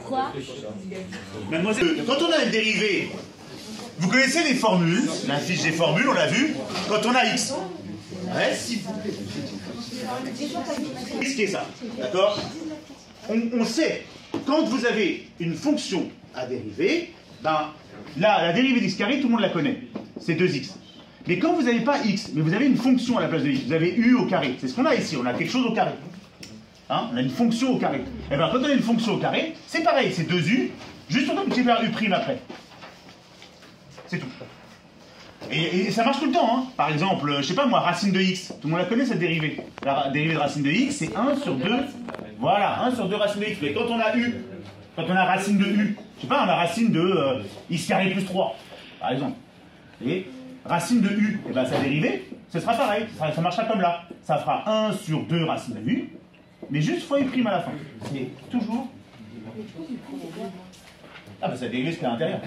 Quoi? Mademoiselle, quand on a une dérivée, vous connaissez les formules, la fiche des formules, on l'a vu, quand on a x. Ouais. Qu'est-ce qui est ça? D'accord? On sait, quand vous avez une fonction à dériver, ben, là, la dérivée d'x carré, tout le monde la connaît. C'est 2x. Mais quand vous n'avez pas x, mais vous avez une fonction à la place de x, vous avez u au carré. C'est ce qu'on a ici, on a quelque chose au carré. Hein, on a une fonction au carré. Et bien quand on a une fonction au carré, c'est pareil, c'est 2u, juste on doit multiplier par u' après. C'est tout. Et ça marche tout le temps. Hein. Par exemple, je sais pas moi, racine de x. Tout le monde la connaît cette dérivée. La dérivée de racine de x, c'est 1 sur 2. Voilà, 1 sur 2 racine de x. Mais quand on a u, quand on a racine de u, je sais pas, on a racine de x carré plus 3, par exemple. Et racine de u, et ben sa dérivée, ce sera pareil. Ça marchera comme là. Ça fera 1 sur 2 racine de u. Mais juste fois u' à la fin. C'est toujours... Ah bah ça dérive ce qu'il y a à l'intérieur.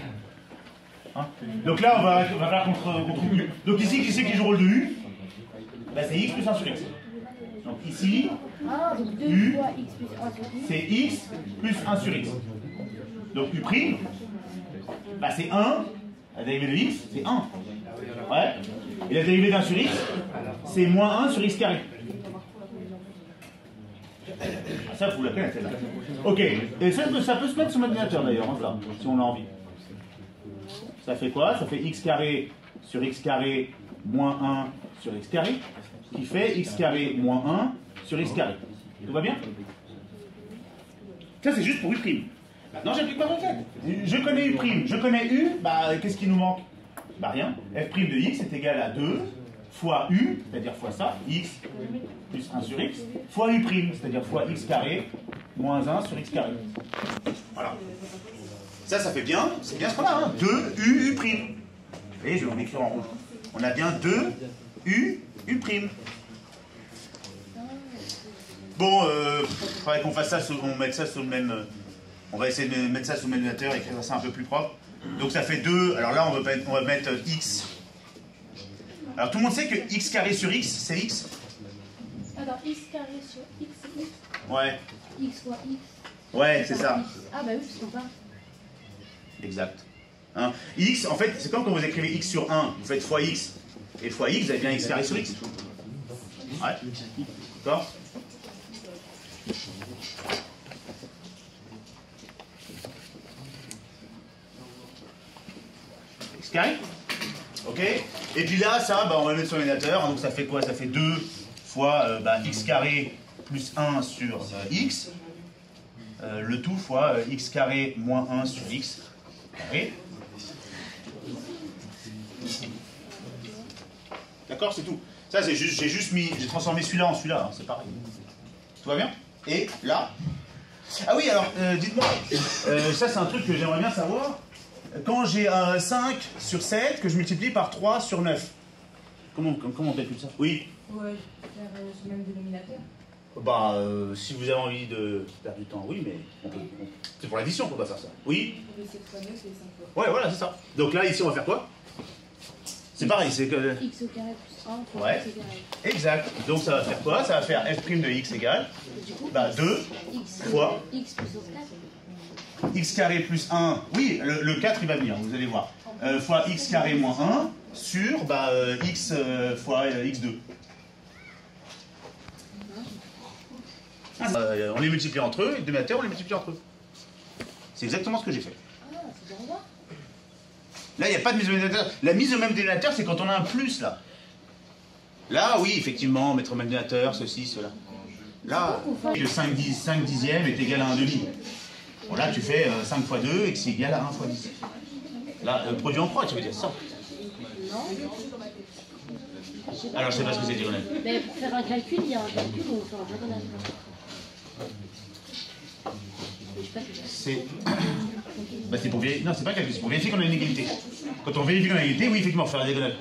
Hein, donc là, on va faire contre u. Donc ici, qui c'est qui joue le rôle de u? Bah c'est x plus 1 sur x. Donc ici, u, c'est x plus 1 sur x. Donc u', bah c'est 1. La dérivée de x, c'est 1. Ouais. Et la dérivée d'un sur x, c'est moins 1 sur x carré. Ça, vous la connaissez là. Ok, et ça peut se mettre sur l'ordinateur d'ailleurs, hein, ça, si on a envie. Ça fait quoi? Ça fait x carré sur x carré moins 1 sur x carré, qui fait x carré moins 1 sur x carré. Tout va bien? Ça, c'est juste pour u'. Maintenant, j'applique ma requête. Je connais u', je connais u, bah qu'est-ce qui nous manque? Bah rien. f' de x est égal à 2 fois u, c'est-à-dire fois ça, x plus 1 sur x, fois u', c'est-à-dire fois x carré moins 1 sur x carré. Voilà. Ça fait bien, c'est bien ce qu'on a, hein. 2 u'. Vous voyez, je vais vous l'écrire en rouge. On a bien 2 u'. Bon, il faudrait qu'on fasse ça, on mette ça sur le même... on va essayer de mettre ça sur le même ordinateur et faire ça un peu plus propre. Donc ça fait 2, alors là on va mettre x. Alors tout le monde sait que x carré sur x, c'est x. Alors x carré sur x, c'est x. Ouais. X fois x. Ouais, c'est ça. Ah bah oui, parce qu'on parle. Exact. Hein? X, en fait, c'est comme quand vous écrivez x sur 1, vous faites fois x. Et fois x, vous avez bien x carré sur x. Ouais. D'accord? X carré? Ok? Et puis là, ça, bah, on va le mettre sur l'ordinateur. Donc ça fait quoi? Ça fait 2 fois x carré plus 1 sur x. Le tout fois x carré moins 1 sur x carré. D'accord? C'est tout. Ça, c'est juste, j'ai transformé celui-là en celui-là. Hein, c'est pareil. Tout va bien? Et là? Ah oui, alors, dites-moi, ça c'est un truc que j'aimerais bien savoir. Quand j'ai 5 sur 7 que je multiplie par 3 sur 9. Comment on calcule ça? Oui? Ouais, faire ce même dénominateur. Bah, si vous avez envie de perdre du temps, oui, mais c'est pour l'addition qu'on doit faire ça. Oui? 7 fois 9 et 5 fois. Ouais, voilà, c'est ça. Donc là, ici, on va faire quoi? C'est pareil, c'est que... X au carré plus 1 fois ouais. x au carré. Exact. Donc ça va faire quoi? Ça va faire f' de x égale bah, 2 fois x plus 4. x carré plus 1. Oui, le 4, il va venir, vous allez voir. Fois x carré moins 1 sur bah, x fois x2. On les multiplie entre eux, et le dénominateur, on les multiplie entre eux. C'est exactement ce que j'ai fait. Ah, c'est bien voir. Là, il n'y a pas de mise au même dénominateur. La mise au même dénominateur, c'est quand on a un plus, là. Là, oui, effectivement, mettre au même dénominateur, ceci, cela. Là, le 5 dixième est égal à 1 demi. Bon, là, tu fais 5 fois 2 et que c'est égal à 1 fois 10. Là, produit en croix, tu veux dire ça. Non. Alors, je sais pas ce que c'est, diagonale. Mais pour faire un calcul, il y a un calcul où on fait un diagonale. C'est... bah, c'est pour vérifier... Non, c'est pas un calcul, c'est pour vérifier qu'on a une égalité. Quand on vérifie qu'on a une égalité, oui, effectivement, faire la diagonale.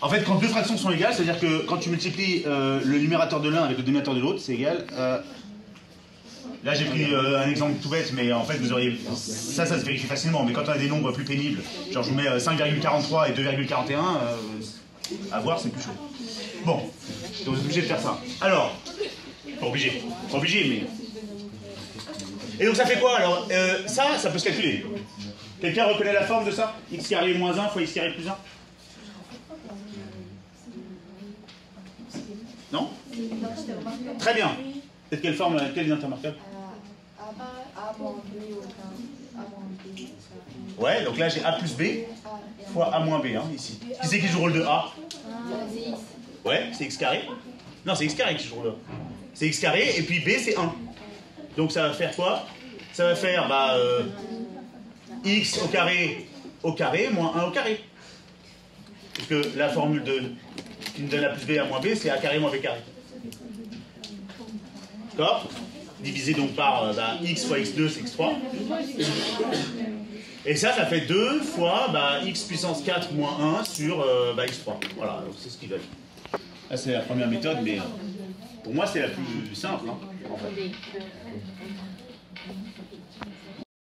En fait, quand deux fractions sont égales, c'est-à-dire que quand tu multiplies le numérateur de l'un avec le dénominateur de l'autre, c'est égal... Là, j'ai pris un exemple tout bête, mais en fait, vous auriez... Ça se vérifie facilement, mais quand on a des nombres plus pénibles, genre je vous mets 5,43 et 2,41, à voir, c'est plus chaud. Bon, donc vous êtes obligé de faire ça. Alors, pas obligé, mais... Et donc ça fait quoi alors ça peut se calculer. Quelqu'un reconnaît la forme de ça? X carré moins 1 fois X carré plus 1? Non? Très bien. C'est quelle forme, quelle identité remarquable? A moins B au A moins B. Ouais, donc là j'ai A plus B fois A moins B, hein, ici. Qui c'est qui joue le rôle de A? Ouais, c'est X carré. Non, c'est X carré qui joue le rôle de A. C'est X carré, et puis B c'est 1. Donc ça va faire quoi? Ça va faire X au carré moins 1 au carré. Puisque la formule qui nous donne A plus B, A moins B, c'est A carré moins B carré. D'accord? Divisé donc par X fois X2, c'est X3. Et ça fait 2 fois X puissance 4 moins 1 sur X3. Voilà, c'est ce qu'il donne. Là, c'est la première méthode, mais pour moi, c'est la plus simple. Hein, en fait.